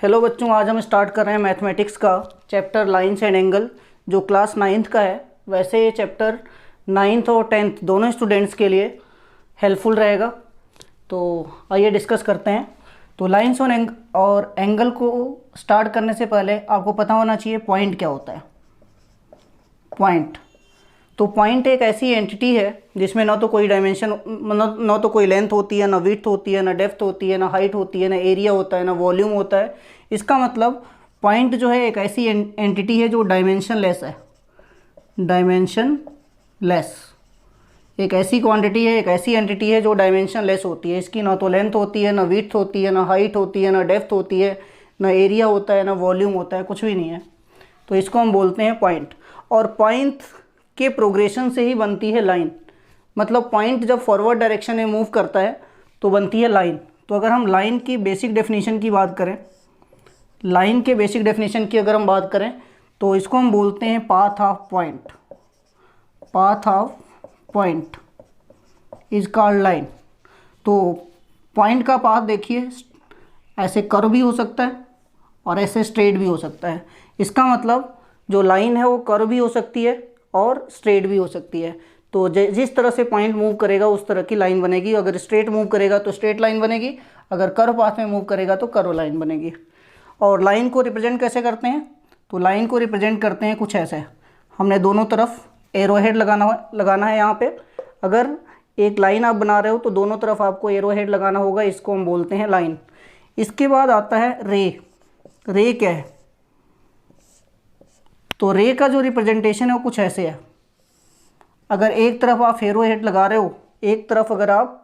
Hello बच्चों, आज हम स्टार्ट कर रहे हैं मैथमेटिक्स का चैप्टर लाइंस एंड एंगल, जो क्लास 9th का है। वैसे ये चैप्टर 9th और 10th दोनों स्टूडेंट्स के लिए हेल्पफुल रहेगा। तो आइए डिस्कस करते हैं। तो लाइंस और एंगल को स्टार्ट करने से पहले आपको पता होना चाहिए पॉइंट क्या होता है। पॉइंट पॉइंट एक ऐसी एंटिटी है जिसमें ना तो कोई डायमेंशन, ना तो कोई लेंथ होती है, ना विड्थ होती है, ना डेप्थ होती है, ना हाइट होती है, ना एरिया होता है, ना वॉल्यूम होता है। इसका मतलब पॉइंट जो है एक ऐसी एंटिटी है जो डायमेंशन लेस है। डायमेंशन लेस एक ऐसी क्वांटिटी है, एक ऐसी एंटिटी है जो डायमेंशन लेस होती है। इसकी ना तो लेंथ होती है, ना विड्थ होती है, ना हाइट होती है, ना डेप्थ होती है, ना एरिया होता है, ना वॉल्यूम होता है, कुछ भी नहीं है। तो इसको हम बोलते हैं पॉइंट। और पॉइंट के प्रोग्रेशन से ही बनती है लाइन। मतलब पॉइंट जब फॉरवर्ड डायरेक्शन में मूव करता है तो बनती है लाइन। तो अगर हम लाइन की बेसिक डेफिनेशन की बात करें, लाइन के बेसिक डेफिनेशन की अगर हम बात करें तो इसको हम बोलते हैं path of point. Path of point is called line. तो पॉइंट का पाथ देखिए, ऐसे कर्व भी हो सकता है और ऐसे स्ट्रेट भी हो सकता है। इसका मतलब जो लाइन है वो कर्व भी हो सकती है और स्ट्रेट भी हो सकती है। तो जिस तरह से पॉइंट मूव करेगा उस तरह की लाइन बनेगी। अगर स्ट्रेट मूव करेगा तो स्ट्रेट लाइन बनेगी, अगर कर्व पाथ में मूव करेगा तो कर्व लाइन बनेगी। और लाइन को रिप्रेजेंट कैसे करते हैं? तो लाइन को रिप्रेजेंट करते हैं कुछ ऐसे। हमने दोनों तरफ एरो हेड लगाना है यहाँ पे। अगर एक लाइन आप बना रहे हो तो दोनों तरफ आपको एरो हेड लगाना होगा। इसको हम बोलते हैं लाइन। इसके बाद आता है रे। रे क्या है? तो रे का जो रिप्रेजेंटेशन है वो कुछ ऐसे है। अगर एक तरफ आप एरो हेड लगा रहे हो, एक तरफ अगर आप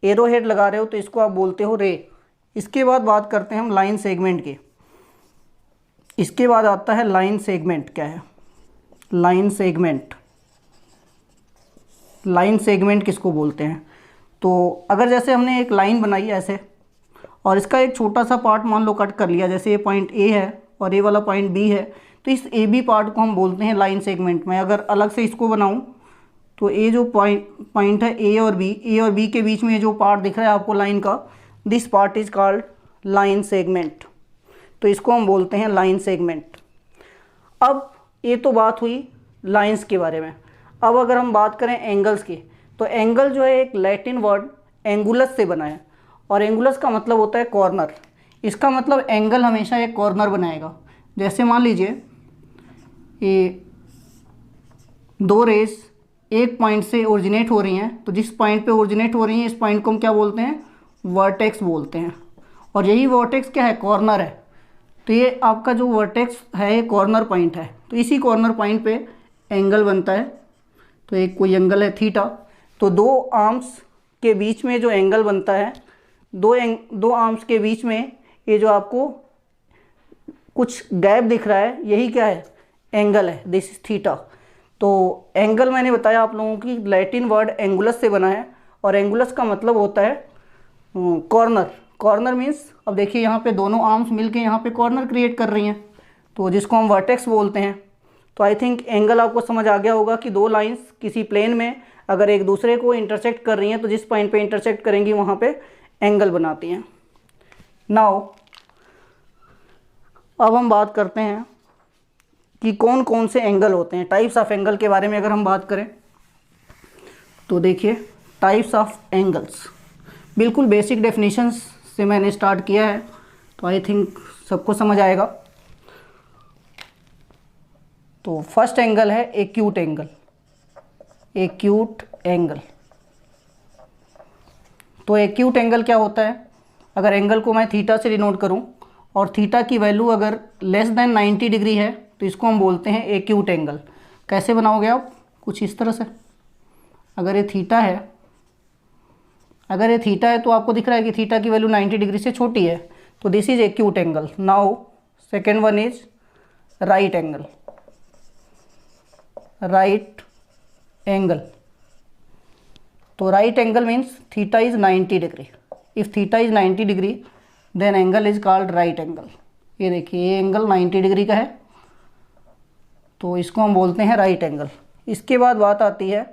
एरो हेड लगा रहे हो तो इसको आप बोलते हो रे। इसके बाद बात करते हैं हम लाइन सेगमेंट की। इसके बाद आता है लाइन सेगमेंट। क्या है लाइन सेगमेंट? लाइन सेगमेंट किसको बोलते हैं? तो अगर जैसे हमने एक लाइन बनाई ऐसे और इसका एक छोटा सा पार्ट मान लो कट कर लिया, जैसे ये पॉइंट ए है और ये वाला पॉइंट बी है, तो इस ए बी पार्ट को हम बोलते हैं लाइन सेगमेंट में। अगर अलग से इसको बनाऊं तो ये जो पॉइंट है ए और बी के बीच में ये जो पार्ट दिख रहा है आपको लाइन का, this part is called line segment. तो इसको हम बोलते हैं लाइन सेगमेंट। अब ये तो बात हुई लाइंस के बारे में। अब अगर हम बात करें एंगल्स की, तो एंगल जो है एक लैटिन वर्ड एंगुलस से बना है और एंगुलस का मतलब होता है कॉर्नर। इसका मतलब एंगल हमेशा एक कॉर्नर बनाएगा। जैसे मान लीजिए ये दो रेस एक पॉइंट से ओरिजिनेट हो रही हैं, तो जिस पॉइंट पे ओरिजिनेट हो रही हैं इस पॉइंट को हम क्या बोलते हैं? वर्टेक्स बोलते हैं। और यही वर्टेक्स क्या है? कॉर्नर है। तो ये आपका जो वर्टेक्स है ये कॉर्नर पॉइंट है। तो इसी कॉर्नर पॉइंट पे एंगल बनता है। तो एक कोई एंगल है थीटा। तो दो आर्म्स के बीच में जो एंगल बनता है, दो आर्म्स के बीच में ये जो आपको कुछ गैप दिख रहा है, यही क्या है? एंगल है। This is theta. तो एंगल मैंने बताया आप लोगों की लैटिन वर्ड एंगुलस से बना है और एंगुलस का मतलब होता है कॉर्नर। कॉर्नर मीन्स, अब देखिए यहाँ पे दोनों आर्म्स मिलके यहाँ पे कॉर्नर क्रिएट कर रही हैं, तो जिसको हम वर्टेक्स बोलते हैं। तो आई थिंक एंगल आपको समझ आ गया होगा कि दो लाइंस किसी प्लेन में अगर एक दूसरे को इंटरसेक्ट कर रही हैं तो जिस पॉइंट पे इंटरसेक्ट करेंगी वहाँ पे एंगल बनाती हैं। नाउ अब हम बात करते हैं कि कौन कौन से एंगल होते हैं। टाइप्स ऑफ एंगल के बारे में अगर हम बात करें तो देखिए, टाइप्स ऑफ एंगल्स बिल्कुल बेसिक डेफिनेशंस से मैंने स्टार्ट किया है, तो आई थिंक सबको समझ आएगा। तो फर्स्ट एंगल है एक्यूट एंगल। Acute angle. तो एक्यूट एंगल क्या होता है? अगर एंगल को मैं थीटा से डिनोट करूं और थीटा की वैल्यू अगर लेस देन 90 डिग्री है तो इसको हम बोलते हैं एक्यूट एंगल। कैसे बनाओगे आप? कुछ इस तरह से। अगर ये थीटा है तो आपको दिख रहा है कि थीटा की वैल्यू 90 डिग्री से छोटी है, तो this is acute angle. Now second one is right angle. Right angle. तो right angle means theta is 90 degree. If theta is 90 degree then angle is called right angle. ये देखिए, ये angle 90 degree का है तो इसको हम बोलते हैं राइट एंगल। इसके बाद बात आती है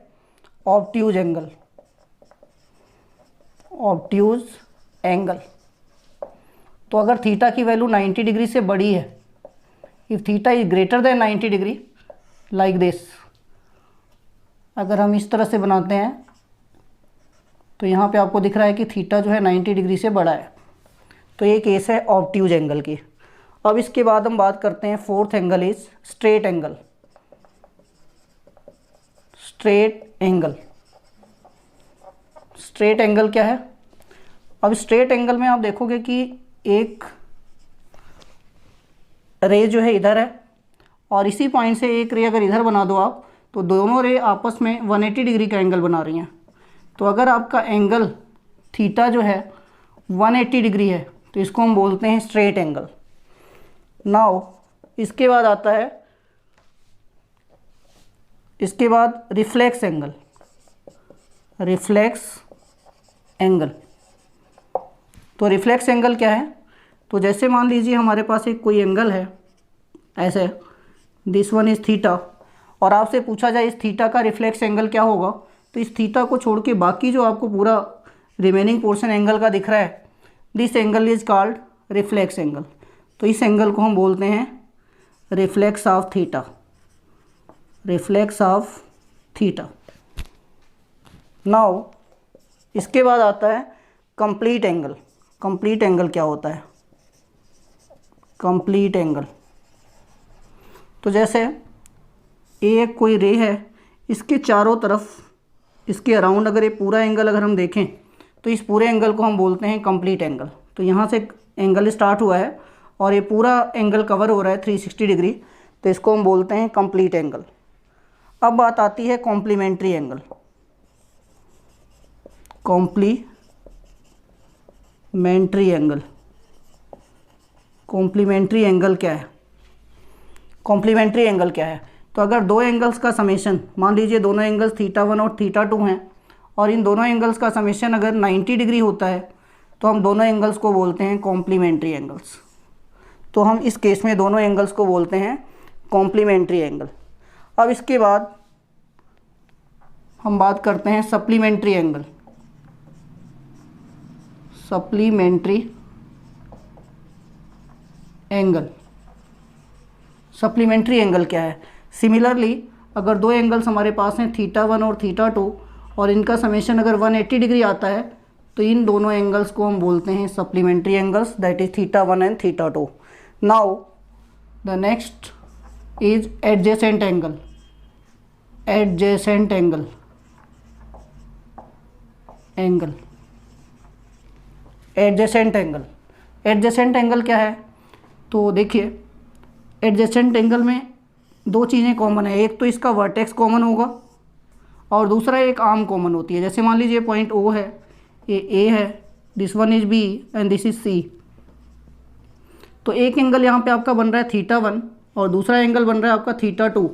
ऑब्ट्यूज एंगल। Obtuse angle. तो अगर थीटा की वैल्यू 90 डिग्री से बड़ी है, if theta is greater than 90 degree like this, अगर हम इस तरह से बनाते हैं तो यहाँ पे आपको दिख रहा है कि थीटा जो है 90 डिग्री से बड़ा है, तो ये केस है ऑब्ट्यूज एंगल की। अब इसके बाद हम बात करते हैं fourth angle is straight angle. Straight angle, straight angle क्या है? अब स्ट्रेट एंगल में आप देखोगे कि एक रे जो है इधर है और इसी पॉइंट से एक रे अगर इधर बना दो आप, तो दोनों रे आपस में 180 डिग्री का एंगल बना रही हैं। तो अगर आपका एंगल थीटा जो है 180 डिग्री है तो इसको हम बोलते हैं स्ट्रेट एंगल। नाउ इसके बाद आता है, इसके बाद रिफ्लेक्स एंगल। रिफ्लेक्स एंगल, तो रिफ्लेक्स एंगल क्या है? तो जैसे मान लीजिए हमारे पास एक कोई एंगल है ऐसे, दिस वन इज़ थीटा, और आपसे पूछा जाए इस थीटा का रिफ्लेक्स एंगल क्या होगा, तो इस थीटा को छोड़ के बाकी जो आपको पूरा रिमेनिंग पोर्शन एंगल का दिख रहा है, this angle is called reflex angle. तो इस एंगल को हम बोलते हैं reflex of theta. Reflex of theta. Now इसके बाद आता है कंप्लीट एंगल। कंप्लीट एंगल क्या होता है? कंप्लीट एंगल, तो जैसे एक कोई रे है, इसके चारों तरफ, इसके अराउंड अगर ये पूरा एंगल अगर हम देखें तो इस पूरे एंगल को हम बोलते हैं कंप्लीट एंगल। तो यहाँ से एंगल स्टार्ट हुआ है और ये पूरा एंगल कवर हो रहा है 360 डिग्री, तो इसको हम बोलते हैं कंप्लीट एंगल। अब बात आती है complementary angle. Complementary angle, complementary angle क्या है? कॉम्प्लीमेंट्री एंगल क्या है? तो अगर दो एंगल्स का समेशन, मान लीजिए दोनों एंगल्स थीटा 1 और थीटा 2 हैं, और इन दोनों एंगल्स का समेशन अगर 90 डिग्री होता है तो हम दोनों एंगल्स को बोलते हैं कॉम्प्लीमेंट्री एंगल्स। तो हम इस केस में दोनों एंगल्स को बोलते हैं कॉम्प्लीमेंट्री एंगल। अब इसके बाद हम बात करते हैं supplementary angle. Supplementary angle, supplementary angle क्या है? सिमिलरली अगर दो एंगल्स हमारे पास हैं थीटा 1 और थीटा 2 और इनका समेशन अगर 180 डिग्री आता है तो इन दोनों एंगल्स को हम बोलते हैं supplementary angles, that is theta 1 and theta 2। Now the next is adjacent angle. Adjacent angle, angle adjacent angle. Adjacent angle क्या है? तो देखिए एडजेसेंट एंगल में दो चीज़ें कॉमन है, एक तो इसका वर्टेक्स कॉमन होगा और दूसरा एक आर्म कॉमन होती है। जैसे मान लीजिए पॉइंट O है, ये A है, this one is B and this is C। तो एक एंगल यहाँ पे आपका बन रहा है थीटा 1 और दूसरा एंगल बन रहा है आपका थीटा 2,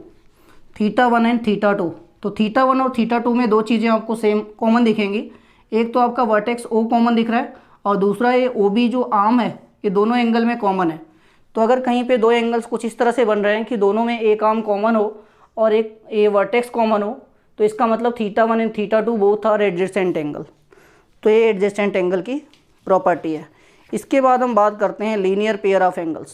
थीटा 1 एंड थीटा 2। तो थीटा 1 और थीटा 2 में दो चीज़ें आपको सेम कॉमन दिखेंगी, एक तो आपका वर्टेक्स O कॉमन दिख रहा है और दूसरा ये OB जो आर्म है, ये दोनों एंगल में कॉमन है। तो अगर कहीं पे दो एंगल्स कुछ इस तरह से बन रहे हैं कि दोनों में एक आर्म कॉमन हो और एक ये वर्टेक्स कॉमन हो, तो इसका मतलब theta 1 and theta 2 both are adjacent angle. तो ये एडजेसेंट एंगल की प्रॉपर्टी है। इसके बाद हम बात करते हैं लीनियर पेयर ऑफ एंगल्स।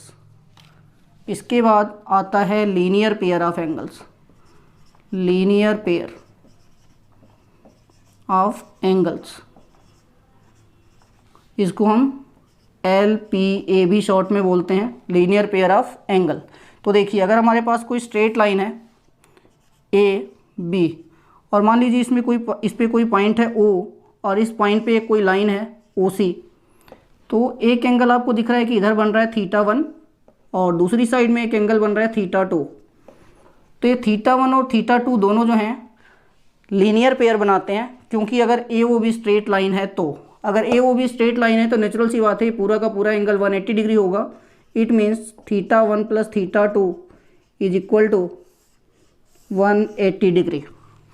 इसके बाद आता है linear pair of angles. Linear pair of angles, इसको हम LPA भी शॉर्ट में बोलते हैं, लीनियर पेयर ऑफ एंगल। तो देखिए अगर हमारे पास कोई स्ट्रेट लाइन है AB और मान लीजिए इसमें कोई, इस पर कोई पॉइंट है O और इस पॉइंट पे एक कोई लाइन है OC, तो एक एंगल आपको दिख रहा है कि इधर बन रहा है थीटा 1 और दूसरी साइड में एक एंगल बन रहा है थीटा 2। तो ये थीटा 1 और थीटा 2 दोनों जो हैं लीनियर पेयर बनाते हैं, क्योंकि अगर AOB स्ट्रेट लाइन है, तो अगर AOB स्ट्रेट लाइन है तो नेचुरल सी बात है पूरा का पूरा एंगल 180 डिग्री होगा। It means theta 1 plus theta 2 is equal to 180 degree.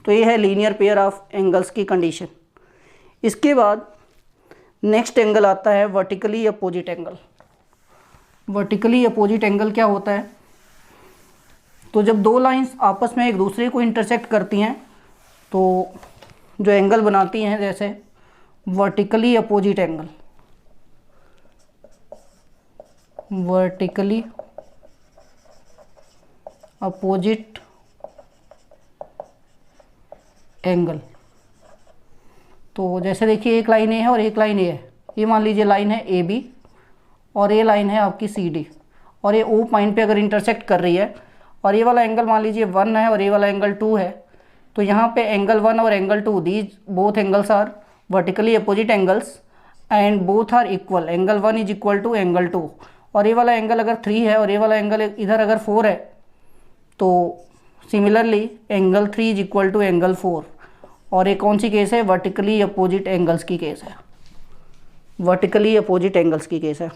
तो ये है लीनियर पेयर ऑफ एंगल्स की कंडीशन। इसके बाद नेक्स्ट एंगल आता है vertically opposite angle. Vertically opposite angle क्या होता है? तो जब दो लाइंस आपस में एक दूसरे को इंटरसेक्ट करती हैं तो जो एंगल बनाती हैं, जैसे vertically opposite angle, vertically opposite angle. तो जैसे देखिए एक लाइन ए है और एक लाइन ए है, ये मान लीजिए लाइन है ए बी और ये लाइन है आपकी सी डी, और ये ओ पॉइंट पे अगर इंटरसेक्ट कर रही है और ये वाला एंगल मान लीजिए 1 है और ये वाला एंगल 2 है, तो यहाँ पे एंगल 1 और angle 2 these both angles are vertically opposite angles and both are equal. Angle 1 is equal to angle 2, और ये वाला एंगल अगर 3 है और ये वाला एंगल इधर अगर 4 है, तो similarly angle 3 is equal to angle 4। और ये कौन सी केस है? वर्टिकली अपोजिट एंगल्स की केस है, वर्टिकली अपोजिट एंगल्स की केस है।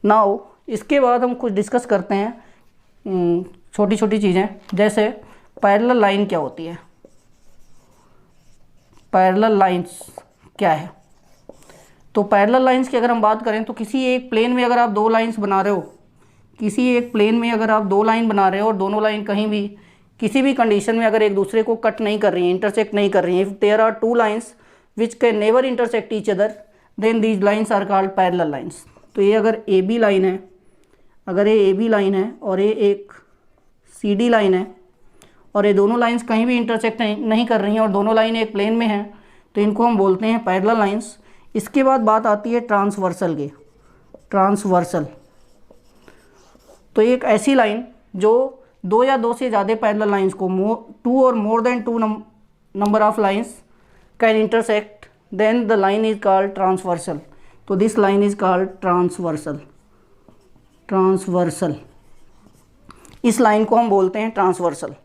नाउ इसके बाद हम कुछ डिस्कस करते हैं छोटी छोटी चीज़ें, जैसे पैरेलल लाइन क्या होती है, पैरेलल लाइंस क्या है। तो पैरेलल लाइंस की अगर हम बात करें तो किसी एक प्लेन में अगर आप दो लाइंस बना रहे हो, किसी एक प्लेन में अगर आप दो लाइन बना रहे हो और दोनों लाइन कहीं भी किसी भी कंडीशन में अगर एक दूसरे को कट नहीं कर रही हैं, इंटरसेक्ट नहीं कर रही हैं, if there are two lines which can never intersect each other, then these lines are called parallel lines. तो ये अगर ए बी लाइन है, अगर ये ए बी लाइन है और ये एक सी डी लाइन है और ये दोनों लाइंस कहीं भी इंटरसेक्ट नहीं कर रही हैं और दोनों लाइन एक प्लेन में हैं, तो इनको हम बोलते हैं पैरेलल लाइंस। इसके बाद बात आती है ट्रांसवर्सल की। ट्रांसवर्सल तो एक ऐसी लाइन जो दो या दो से ज़्यादा पैरेलल लाइंस को टू और more than two number of lines can intersect, then the line is called transversal. तो this line is called transversal. Transversal, इस लाइन को हम बोलते हैं ट्रांसवर्सल।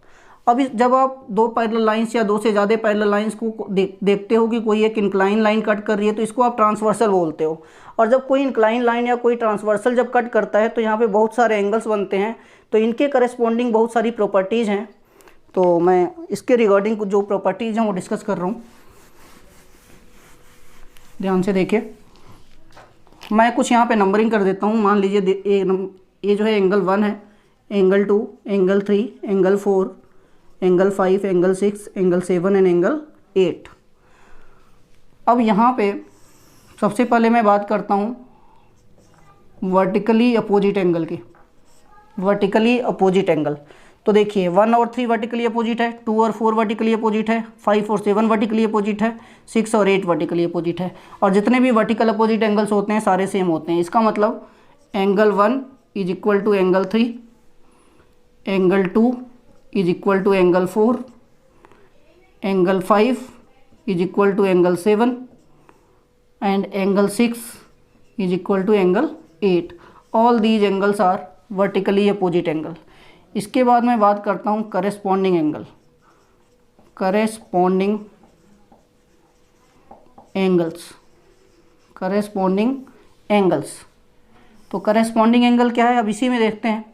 अब जब आप दो पैरेलल लाइंस या दो से ज़्यादा पैरेलल लाइंस को देखते हो कि कोई एक इंक्लाइन लाइन कट कर रही है, तो इसको आप ट्रांसवर्सल बोलते हो। और जब कोई इंक्लाइन लाइन या कोई ट्रांसवर्सल जब कट करता है तो यहाँ पे बहुत सारे एंगल्स बनते हैं, तो इनके करस्पॉन्डिंग बहुत सारी प्रॉपर्टीज़ हैं। तो मैं इसके रिगार्डिंग जो प्रॉपर्टीज़ हैं वो डिस्कस कर रहा हूँ, ध्यान से देखिए। मैं कुछ यहाँ पे नंबरिंग कर देता हूँ। मान लीजिए ये जो है एंगल 1 है, angle 2, angle 3, angle 4, angle 5, angle 6, angle 7 and angle 8। अब यहाँ पे सबसे पहले मैं बात करता हूँ वर्टिकली अपोजिट एंगल की। वर्टिकली अपोजिट एंगल तो देखिए 1 और 3 वर्टिकली अपोजिट है, 2 और 4 वर्टिकली अपोजिट है, 5 और 7 वर्टिकली अपोजिट है, 6 और 8 वर्टिकली अपोजिट है। और जितने भी वर्टिकल अपोजिट एंगल्स होते हैं सारे सेम होते हैं। इसका मतलब angle 1 is equal to angle 3, angle 2 is equal to angle 4, angle 5 is equal to angle 7 and angle 6 is equal to angle 8। All these angles are vertically opposite angle. इसके बाद मैं बात करता हूँ corresponding angle. Corresponding angles, corresponding angles. तो corresponding angle क्या है, अब इसी में देखते हैं।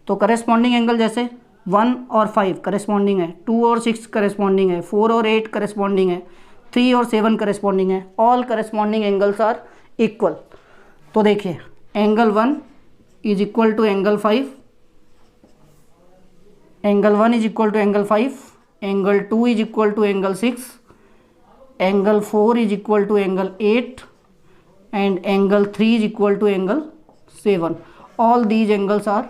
तो करेस्पॉन्डिंग एंगल जैसे 1 और 5 करेस्पॉन्डिंग है, 2 और 6 करेस्पॉन्डिंग है, 4 और 8 करेस्पॉन्डिंग है, 3 और 7 करेस्पॉन्डिंग है। All corresponding angles are equal. तो देखिए angle 1 is equal to angle 5, angle 1 is equal to angle 5, angle 2 is equal to angle 6, angle 4 is equal to angle 8 and angle 3 is equal to angle 7। All these angles are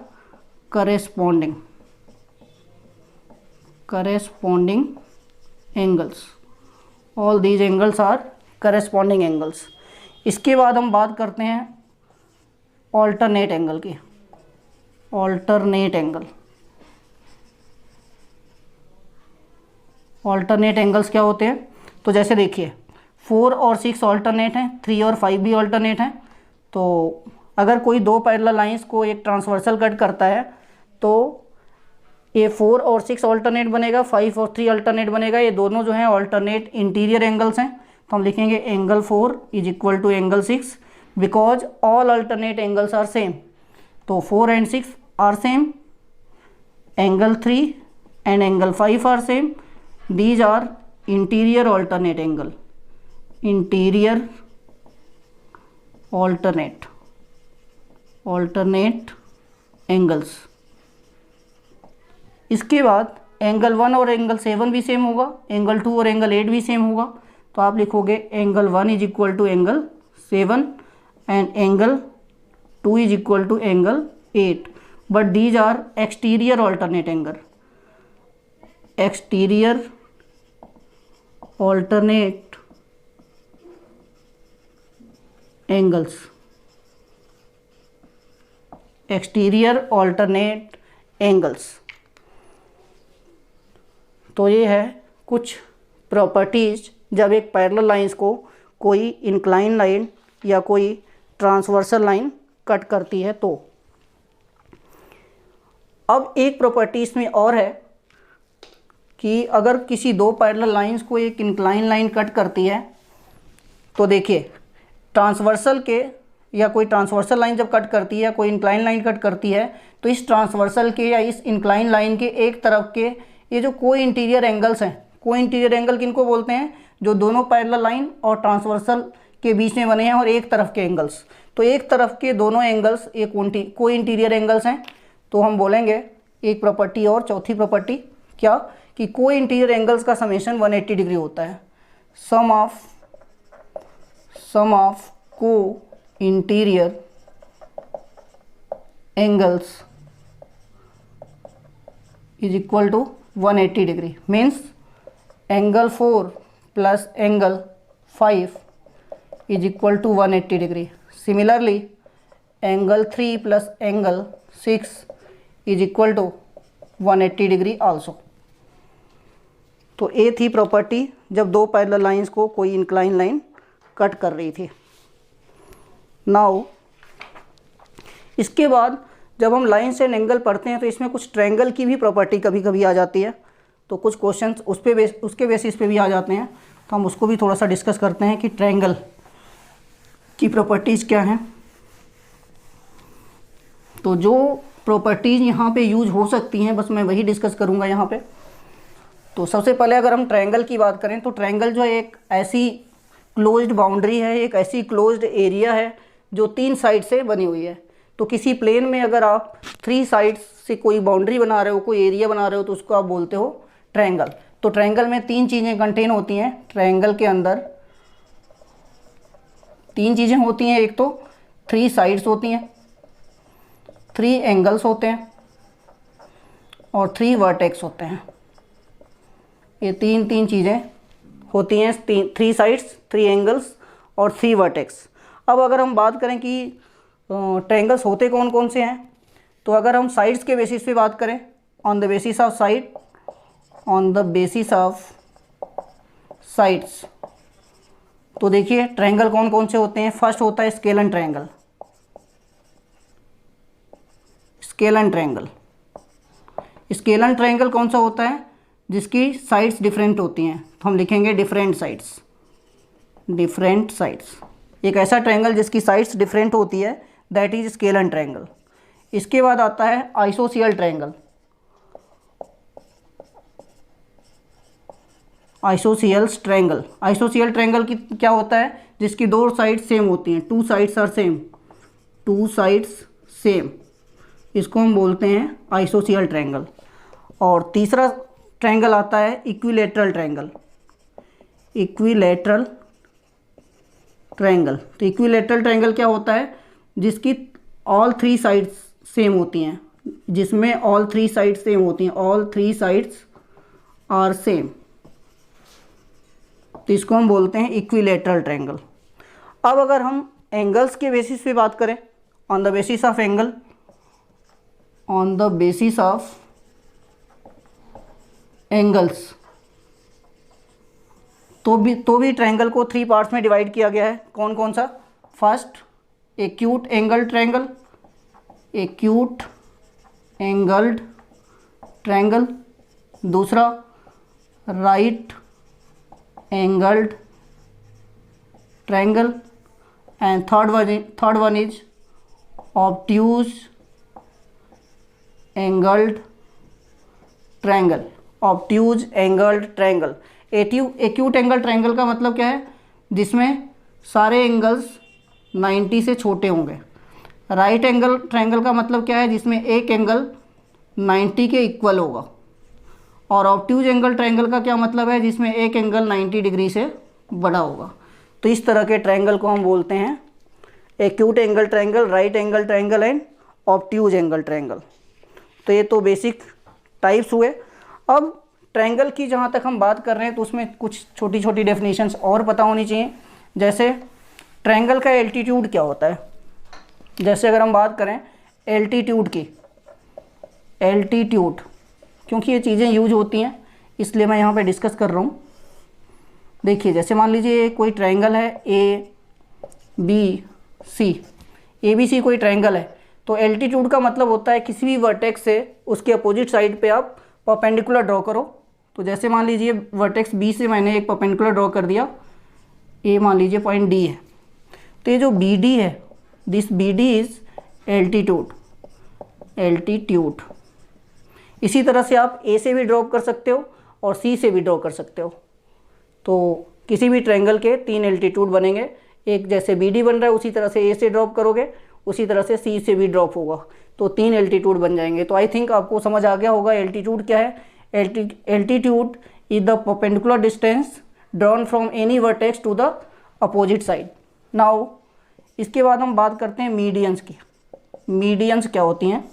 corresponding, corresponding angles। all these angles are corresponding angles। इसके बाद हम बात करते हैं alternate angle की। alternate angle, alternate angles क्या होते हैं? तो जैसे देखिए 4 और 6 ऑल्टरनेट हैं, 3 और 5 भी ऑल्टरनेट हैं। तो अगर कोई दो पैरेलल लाइंस को एक ट्रांसवर्सल कट करता है तो ये 4 और 6 ऑल्टरनेट बनेगा, 5 और 3 ऑल्टरनेट बनेगा। ये दोनों जो हैं ऑल्टरनेट इंटीरियर एंगल्स हैं। तो हम लिखेंगे angle 4 is equal to angle 6 because all alternate angles are same. तो 4 and 6 are same, angle 3 and angle 5 are same. These are interior alternate angle, interior alternate angles. इसके बाद एंगल 1 और angle 7 भी same होगा, एंगल 2 और angle 8 भी same होगा। तो आप लिखोगे angle 1 is equal to angle 7 and angle 2 is equal to angle 8, but these are exterior alternate angle, exterior alternate angles, exterior alternate angles. तो ये है कुछ प्रॉपर्टीज जब एक पैरेलल लाइंस को कोई इंक्लाइन लाइन या कोई ट्रांसवर्सल लाइन कट करती है। तो अब एक प्रॉपर्टी इसमें और है कि अगर किसी दो पैरेलल लाइंस को एक इंक्लाइन लाइन कट करती है तो देखिए ट्रांसवर्सल के या कोई ट्रांसवर्सल लाइन जब कट करती है या कोई इंक्लाइन लाइन कट करती है तो इस ट्रांसवर्सल के या इस इंक्लाइन लाइन के एक तरफ के ये जो कोई इंटीरियर एंगल्स हैं, कोई इंटीरियर एंगल किनको बोलते हैं, जो दोनों पैरेलल लाइन और ट्रांसवर्सल के बीच में बने हैं और एक तरफ के एंगल्स। तो एक तरफ के दोनों एंगल्स एक कोई इंटीरियर एंगल्स हैं। तो हम बोलेंगे एक प्रॉपर्टी और चौथी प्रॉपर्टी क्या, कि कोई इंटीरियर एंगल्स का समेशन 180 डिग्री होता है। Sum of co interior angles is equal to 180 degree, means angle 4 plus angle 5 is equal to 180 degree. Similarly angle 3 plus angle 6 is equal to 180 degree also. तो ये थी property जब दो parallel lines को कोई incline line cut कर रही थी। नाउ इसके बाद जब हम लाइन्स एंड एंगल पढ़ते हैं तो इसमें कुछ ट्रायंगल की भी प्रॉपर्टी कभी कभी आ जाती है। तो कुछ क्वेश्चंस उसके बेसिस पे भी आ जाते हैं, तो हम उसको भी थोड़ा सा डिस्कस करते हैं कि ट्रायंगल की प्रॉपर्टीज़ क्या हैं। तो जो प्रॉपर्टीज़ यहाँ पे यूज हो सकती हैं बस मैं वही डिस्कस करूँगा यहाँ पे। तो सबसे पहले अगर हम ट्रायंगल की बात करें तो ट्रायंगल जो है एक ऐसी क्लोज्ड बाउंड्री है, एक ऐसी क्लोज्ड एरिया है जो 3 साइड से बनी हुई है। तो किसी प्लेन में अगर आप 3 साइड्स से कोई बाउंड्री बना रहे हो, कोई एरिया बना रहे हो, तो उसको आप बोलते हो ट्रायंगल। तो ट्रायंगल में 3 चीज़ें कंटेन होती हैं। ट्रायंगल के अंदर 3 चीज़ें होती हैं। एक तो 3 साइड्स होती हैं, 3 एंगल्स होते हैं और 3 वर्टेक्स होते हैं। ये तीन चीज़ें होती हैं, 3 साइड्स, 3 एंगल्स और 3 वर्टेक्स। अब अगर हम बात करें कि ट्रायंगल्स होते कौन कौन से हैं, तो अगर हम साइड्स के बेसिस पे बात करें, on the basis of sides, तो देखिए ट्रायंगल कौन कौन से होते हैं। फर्स्ट होता है स्केलन ट्रायंगल। स्केलन ट्रायंगल कौन सा होता है, जिसकी साइड्स डिफरेंट होती हैं, तो हम लिखेंगे डिफरेंट साइड्स। एक ऐसा ट्रायंगल जिसकी साइड्स डिफरेंट होती है, दैट इज स्केलन ट्रायंगल। इसके बाद आता है आइसोसियल ट्रायंगल। आइसोसियल ट्रायंगल की क्या होता है, जिसकी 2 साइड्स सेम होती हैं, 2 साइड्स आर सेम, इसको हम बोलते हैं आइसोसियल ट्रायंगल। और तीसरा ट्रायंगल आता है इक्विलैटरल ट्रायंगल। तो इक्विलैटरल ट्रायंगल क्या होता है, जिसकी ऑल 3 साइड्स सेम होती हैं, ऑल 3 साइड्स आर सेम, तो इसको हम बोलते हैं इक्विलैटरल ट्रायंगल। अब अगर हम एंगल्स के बेसिस पे बात करें, on the basis of angles, तो भी ट्रायंगल को 3 पार्ट्स में डिवाइड किया गया है। कौन कौन सा, फर्स्ट एक्यूट एंगल्ड ट्रायंगल, दूसरा right angled triangle, and third one is obtuse angled triangle. Acute angle triangle का मतलब क्या है, जिसमें सारे एंगल्स 90 से छोटे होंगे। राइट एंगल ट्रायंगल का मतलब क्या है, जिसमें एक एंगल 90 के इक्वल होगा। और ऑब्ट्यूज एंगल ट्रायंगल का क्या मतलब है, जिसमें एक एंगल 90 डिग्री से बड़ा होगा। तो इस तरह के ट्रायंगल को हम बोलते हैं acute angle triangle, right angle triangle and obtuse angle triangle. तो ये तो बेसिक टाइप्स हुए। अब ट्रायंगल की जहाँ तक हम बात कर रहे हैं तो उसमें कुछ छोटी छोटी डेफिनेशंस और पता होनी चाहिए। जैसे ट्रायंगल का एल्टीट्यूड क्या होता है। जैसे अगर हम बात करें एल्टीट्यूड की, एल्टीट्यूड, क्योंकि ये चीज़ें यूज होती हैं इसलिए मैं यहाँ पे डिस्कस कर रहा हूँ। देखिए जैसे मान लीजिए कोई ट्रायंगल है A B C, A B C कोई ट्रायंगल है, तो एल्टीट्यूड का मतलब होता है किसी भी वर्टेक्स से उसके अपोजिट साइड पे आप परपेंडिकुलर ड्रॉ करो। तो जैसे मान लीजिए वर्टेक्स बी से मैंने एक परपेंडिकुलर ड्रॉ कर दिया, ए मान लीजिए पॉइंट डी है, तो ये जो बी डी है, this B D is altitude, altitude. इसी तरह से आप ए से भी ड्रॉ कर सकते हो और सी से भी ड्रॉ कर सकते हो। तो किसी भी ट्रायंगल के 3 एल्टीट्यूड बनेंगे, एक जैसे बी डी बन रहा है उसी तरह से ए से ड्रॉप करोगे, उसी तरह से सी से भी ड्रॉप होगा, तो 3 एल्टीट्यूड बन जाएंगे। तो आई थिंक आपको समझ आ गया होगा एल्टीट्यूड क्या है। Altitude is the perpendicular distance drawn from any vertex to the opposite side. Now इसके बाद हम बात करते हैं मीडियंस की। मीडियंस क्या होती हैं।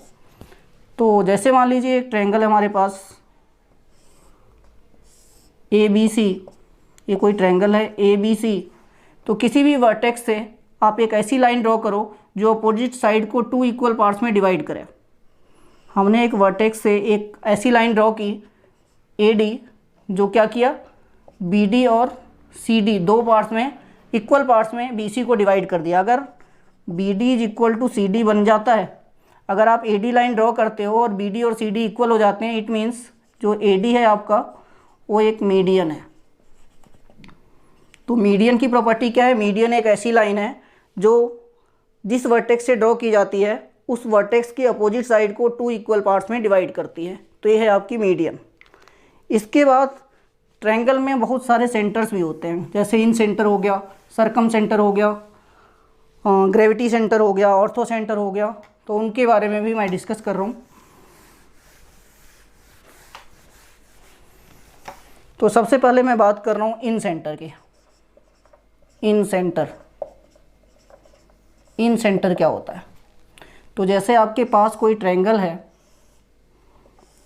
तो जैसे मान लीजिए एक ट्रायंगल है हमारे पास ए बी सी, ये कोई ट्रायंगल है ए बी सी, तो किसी भी वर्टेक्स से आप एक ऐसी लाइन ड्रॉ करो जो अपोजिट साइड को 2 इक्वल पार्ट्स में डिवाइड करे। हमने एक वर्टेक्स से एक ऐसी लाइन ड्रॉ की ए डी, जो क्या किया, बी डी और सी डी 2 पार्ट्स में, इक्वल पार्ट्स में बी सी को डिवाइड कर दिया। अगर B D is equal to C D बन जाता है, अगर आप ए डी लाइन ड्रॉ करते हो और बी डी और सी डी इक्वल हो जाते हैं, इट मीन्स जो ए डी है आपका वो एक मीडियन है। तो मीडियन की प्रॉपर्टी क्या है। मीडियन एक ऐसी लाइन है जो जिस वर्टेक्स से ड्रॉ की जाती है उस वर्टेक्स की अपोजिट साइड को 2 इक्वल पार्ट्स में डिवाइड करती है। तो ये है आपकी मीडियन। इसके बाद ट्रायंगल में बहुत सारे सेंटर्स भी होते हैं, जैसे इन सेंटर हो गया, सरकम सेंटर हो गया, ग्रेविटी सेंटर हो गया, ऑर्थो सेंटर हो गया। तो उनके बारे में भी मैं डिस्कस कर रहा हूँ। तो सबसे पहले मैं बात कर रहा हूँ इन सेंटर की। इन सेंटर, इन सेंटर क्या होता है। तो जैसे आपके पास कोई ट्रायंगल है,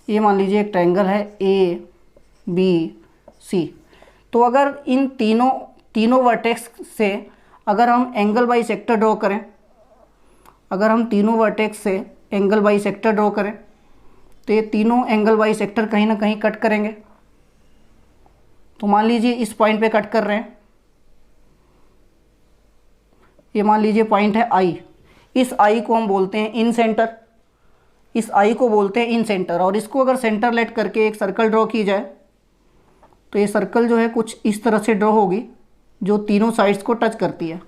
ये मान लीजिए एक ट्रायंगल है ए बी सी, तो अगर इन तीनों वर्टेक्स से अगर हम एंगल बाई सेक्टर ड्रॉ करें, अगर हम तीनों वर्टेक्स से एंगल बाई सेक्टर ड्रॉ करें, तो ये तीनों एंगल बाई सेक्टर कहीं ना कहीं कट करेंगे। तो मान लीजिए इस पॉइंट पे कट कर रहे हैं, ये मान लीजिए पॉइंट है आई, इस आई को हम बोलते हैं इन सेंटर, इस आई को बोलते हैं इन सेंटर। और इसको अगर सेंटर लेट करके एक सर्कल ड्रॉ की जाए, तो ये सर्कल जो है कुछ इस तरह से ड्रॉ होगी जो तीनों साइड्स को टच करती है,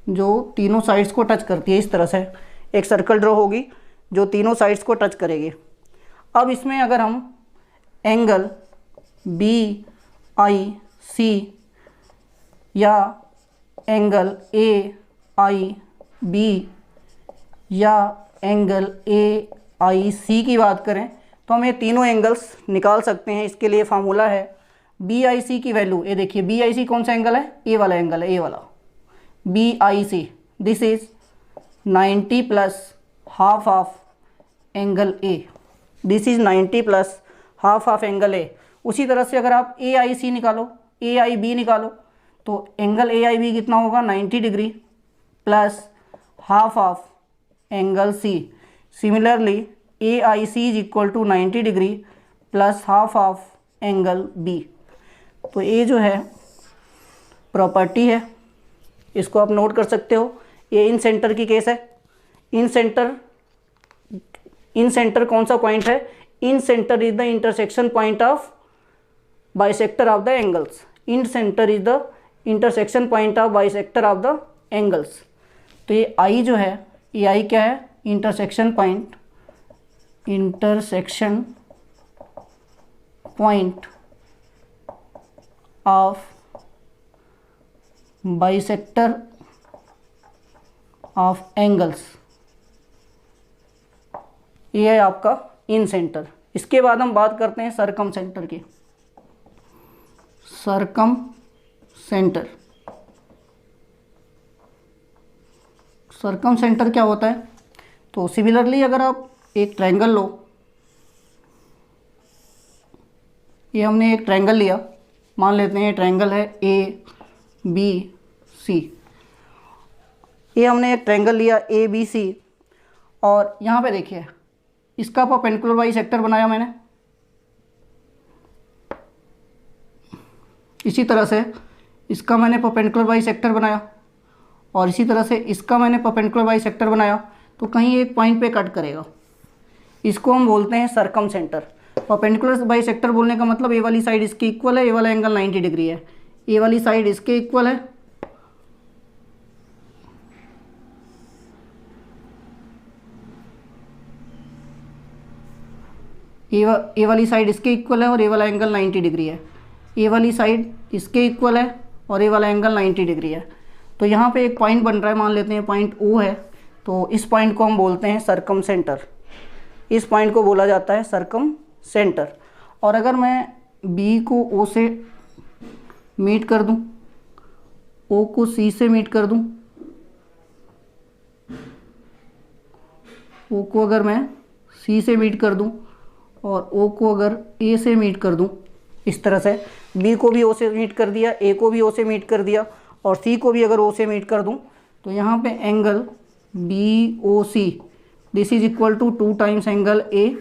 जो तीनों साइड्स को टच करती है। इस तरह से एक सर्कल ड्रॉ होगी जो तीनों साइड्स को टच करेगी। अब इसमें अगर हम एंगल बी आई सी या एंगल ए आई बी या एंगल ए आई सी की बात करें, तो हम ये तीनों एंगल्स निकाल सकते हैं। इसके लिए फार्मूला है बी आई सी की वैल्यू, ये देखिए बी आई सी कौन सा एंगल है, ए वाला एंगल है, ए वाला B I C, this is 90 plus half of angle A, this is 90 plus half of angle A. उसी तरह से अगर आप ए आई सी निकालो, ए आई बी निकालो, तो एंगल ए आई बी कितना होगा, 90 degree plus half of angle C. Similarly A I C is equal to 90 degree plus half of angle B. तो ये जो है प्रॉपर्टी है, इसको आप नोट कर सकते हो। ये इन सेंटर की केस है। इन सेंटर कौन सा पॉइंट है, incentre is the intersection point of bisector of the angles. Incentre is the intersection point of bisector of the angles. तो ये आई जो है, ये आई क्या है, intersection point, intersection point of bisector of angles, ये है आपका इन सेंटर। इसके बाद हम बात करते हैं सरकम सेंटर की। सरकम सेंटर, सरकम सेंटर क्या होता है? तो सिमिलरली अगर आप एक ट्रायंगल लो, ये हमने एक ट्रायंगल लिया, मान लेते हैं ट्रायंगल है ABC। ये हमने एक ट्रायंगल लिया ABC और यहाँ पे देखिए इसका परपेंडिकुलर बाइसेक्टर बनाया मैंने। इसी तरह से इसका मैंने परपेंडिकुलर बाइसेक्टर बनाया और इसी तरह से इसका मैंने परपेंडिकुलर बाइसेक्टर बनाया, तो कहीं एक पॉइंट पे कट करेगा। इसको हम बोलते हैं सरकम सेंटर। परपेंडिकुलर बाइसेक्टर बोलने का मतलब ए वाली साइड इसकी इक्वल है, ए वाला एंगल 90 डिग्री है, ए वाली साइड इसके इक्वल है, ए वाली साइड इसके इक्वल है और ए वाला एंगल 90 डिग्री है, ए वाली साइड इसके इक्वल है और ए वाला एंगल 90 डिग्री है। तो यहाँ पे एक पॉइंट बन रहा है, मान लेते हैं पॉइंट O है, तो इस पॉइंट को हम बोलते हैं सरकम सेंटर। इस पॉइंट को बोला जाता है सरकम सेंटर। और अगर मैं B को O से मीट कर दूं, O को C से मीट कर दूं, O को अगर मैं C से मीट कर दूं और O को अगर A से मीट कर दूं, इस तरह से B को भी O से मीट कर दिया, A को भी O से मीट कर दिया और C को भी अगर O से मीट कर दूं, तो यहाँ पे angle BOC this is equal to 2 times angle A।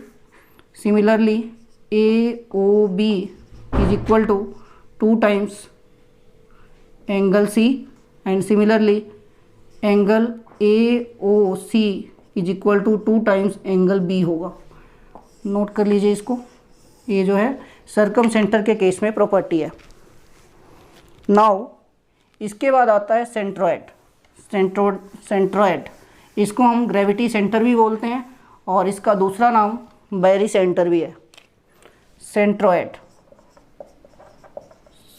Similarly AOB is equal to 2 times angle C and similarly angle AOC is equal to 2 times angle B होगा। नोट कर लीजिए इसको, ये जो है सरकम सेंटर के केस में property है। नाउ इसके बाद आता है सेंट्रोइड। सेंट्रोइड इसको हम ग्रेविटी सेंटर भी बोलते हैं और इसका दूसरा नाम बैरी सेंटर भी है। सेंट्रोइड,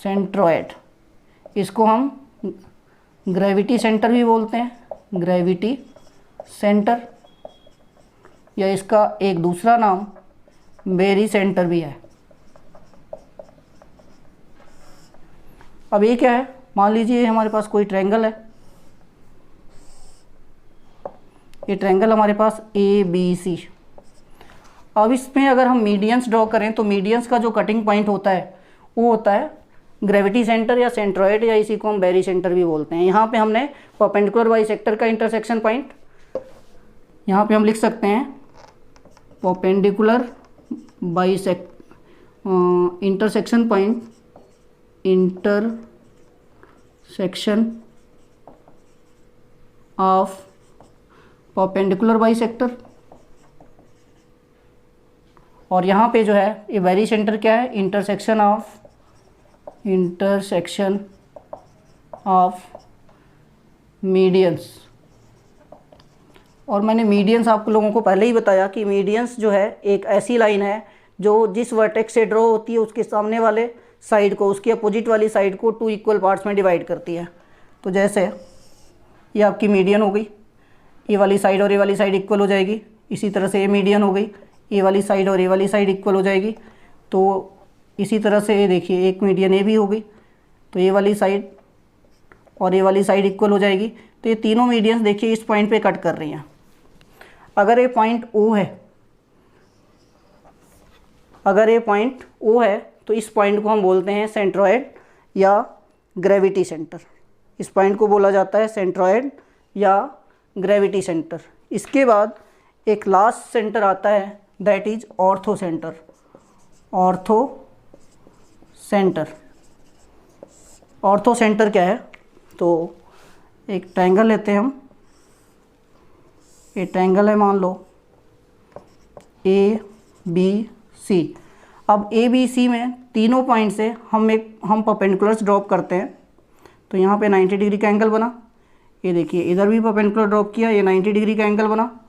सेंट्रोइड इसको हम ग्रेविटी सेंटर भी बोलते हैं, ग्रेविटी सेंटर, या इसका एक दूसरा नाम बैरी सेंटर भी है। अब ये क्या है, मान लीजिए हमारे पास कोई ट्रायंगल है, ये ट्रायंगल हमारे पास ABC। अब इसमें अगर हम मीडियंस ड्रॉ करें तो मीडियंस का जो कटिंग पॉइंट होता है वो होता है ग्रेविटी सेंटर या सेंट्रोइड, या इसी को हम बैरी सेंटर भी बोलते हैं। यहाँ पे हमने परपेंडिकुलर बाइसेक्टर का इंटरसेक्शन पॉइंट, यहाँ पे हम लिख सकते हैं perpendicular intersection point, intersection of perpendicular bisector. और यहाँ पे जो है ये बैरी सेंटर क्या है, इंटरसेक्शन ऑफ मीडियंस। और मैंने मीडियंस आप लोगों को पहले ही बताया कि मीडियंस जो है एक ऐसी लाइन है जो जिस वर्टेक्स से ड्रॉ होती है उसके सामने वाले साइड को, उसकी अपोजिट वाली साइड को 2 इक्वल पार्ट्स में डिवाइड करती है। तो जैसे ये आपकी मीडियन हो गई, ये वाली साइड और ये वाली साइड इक्वल हो जाएगी। इसी तरह से ये मीडियन हो गई, ये वाली साइड और ये वाली साइड इक्वल हो जाएगी। तो इसी तरह से ये देखिए एक मीडियन ये भी हो गई, तो ये वाली साइड और ये वाली साइड इक्वल हो जाएगी। तो ये तीनों मीडियंस देखिए इस पॉइंट पे कट कर रही हैं। अगर ये पॉइंट O है, अगर ये पॉइंट O है तो इस पॉइंट को हम बोलते हैं सेंट्रोइड या ग्रेविटी सेंटर। इस पॉइंट को बोला जाता है सेंट्रोइड या ग्रेविटी सेंटर। इसके बाद एक लास्ट सेंटर आता है, that is ortho centre. Ortho centre, ortho centre क्या है, तो एक ट्रायंगल लेते हैं हम, ये ट्रायंगल है मान लो ABC। अब ABC में तीनों पॉइंट से हम परपेंडिकुलर्स ड्रॉप करते हैं। तो यहाँ पे 90 डिग्री का एंगल बना, ये देखिए इधर भी परपेंडिकुलर ड्रॉप किया, ये 90 डिग्री का एंगल बना।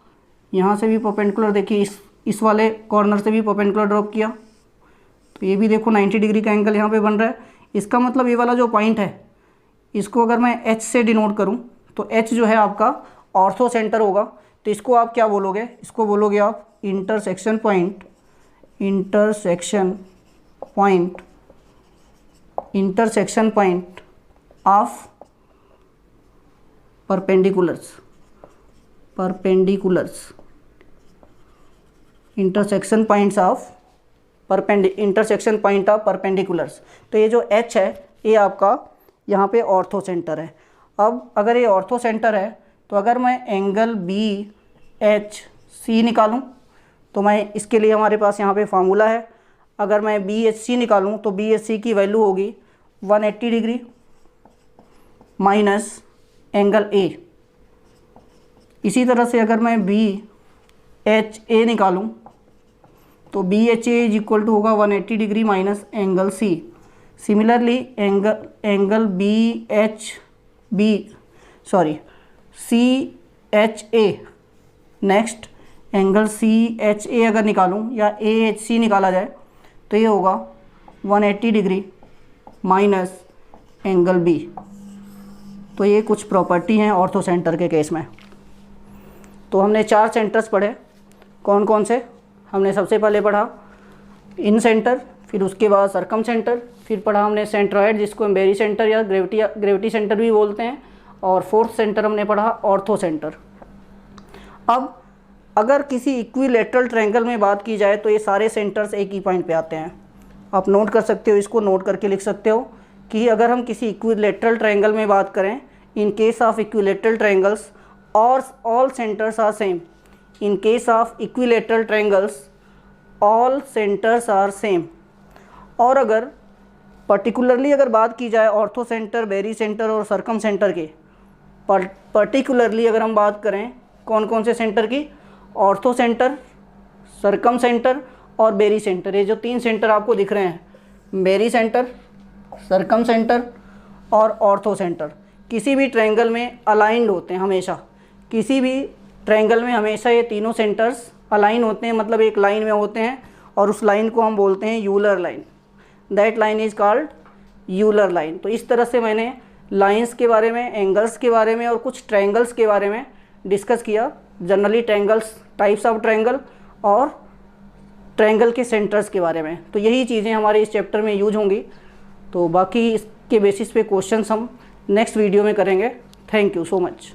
यहाँ से भी परपेंडिकुलर देखिए इस वाले कॉर्नर से भी परपेंडिकुलर ड्रॉप किया, तो ये भी देखो 90 डिग्री का एंगल यहाँ पे बन रहा है। इसका मतलब ये वाला जो पॉइंट है इसको अगर मैं H से डिनोट करूँ तो H जो है आपका ऑर्थो सेंटर होगा। तो इसको आप क्या बोलोगे, इसको बोलोगे आप intersection point, intersection point of perpendiculars. Perpendiculars, intersection point of perpendiculars. तो ये जो H है ये आपका यहाँ पे ऑर्थो सेंटर है। अब अगर ये ऑर्थो सेंटर है तो अगर मैं एंगल BHC निकालूं तो मैं इसके लिए हमारे पास यहाँ पे फार्मूला है। अगर मैं BHC निकालूं तो BHC की वैल्यू होगी 180 डिग्री माइनस एंगल A। इसी तरह से अगर मैं BHA निकालूं तो BHA इज इक्वल टू होगा 180 degree minus angle C। Similarly angle CHA, next angle CHA अगर निकालूं या AHC निकाला जाए तो ये होगा 180 डिग्री माइनस एंगल B। तो ये कुछ प्रॉपर्टी हैं ऑर्थो सेंटर के केस में। तो हमने 4 सेंटर्स पढ़े, कौन कौन से? हमने सबसे पहले पढ़ा इन सेंटर, फिर उसके बाद सरकम सेंटर, फिर पढ़ा हमने सेंट्रॉयड जिसको हम बेरी सेंटर या ग्रेविटी सेंटर भी बोलते हैं, और फोर्थ सेंटर हमने पढ़ा ऑर्थो सेंटर। अब अगर किसी इक्विलेटरल ट्रायंगल में बात की जाए तो ये सारे सेंटर्स एक ही पॉइंट पे आते हैं। आप नोट कर सकते हो, इसको नोट करके लिख सकते हो कि अगर हम किसी इक्विलेटरल ट्रायंगल में बात करें, in case of equilateral triangles all centres are same. In case of equilateral triangles all centres are same. और अगर पर्टिकुलरली अगर बात की जाए ऑर्थो सेंटर, बेरी सेंटर और सरकम सेंटर के, पर्टिकुलरली अगर हम बात करें कौन कौन से सेंटर की, ऑर्थो सेंटर, सरकम सेंटर और बेरी सेंटर, ये जो 3 सेंटर आपको दिख रहे हैं, बेरी सेंटर, सरकम सेंटर और ऑर्थो सेंटर, किसी भी ट्रायंगल में अलाइंड होते हैं हमेशा। किसी भी ट्रायंगल में हमेशा ये तीनों सेंटर्स अलाइन होते हैं, मतलब एक लाइन में होते हैं, और उस लाइन को हम बोलते हैं Euler line. That line is called Euler line. तो इस तरह से मैंने लाइंस के बारे में, एंगल्स के बारे में और कुछ ट्रायंगल्स के बारे में डिस्कस किया। Generally triangles, types of triangle और ट्रायंगल के सेंटर्स के बारे में। तो यही चीज़ें हमारे इस चैप्टर में यूज होंगी। तो बाकी इसके बेसिस पे क्वेश्चंस हम नेक्स्ट वीडियो में करेंगे। Thank you so much.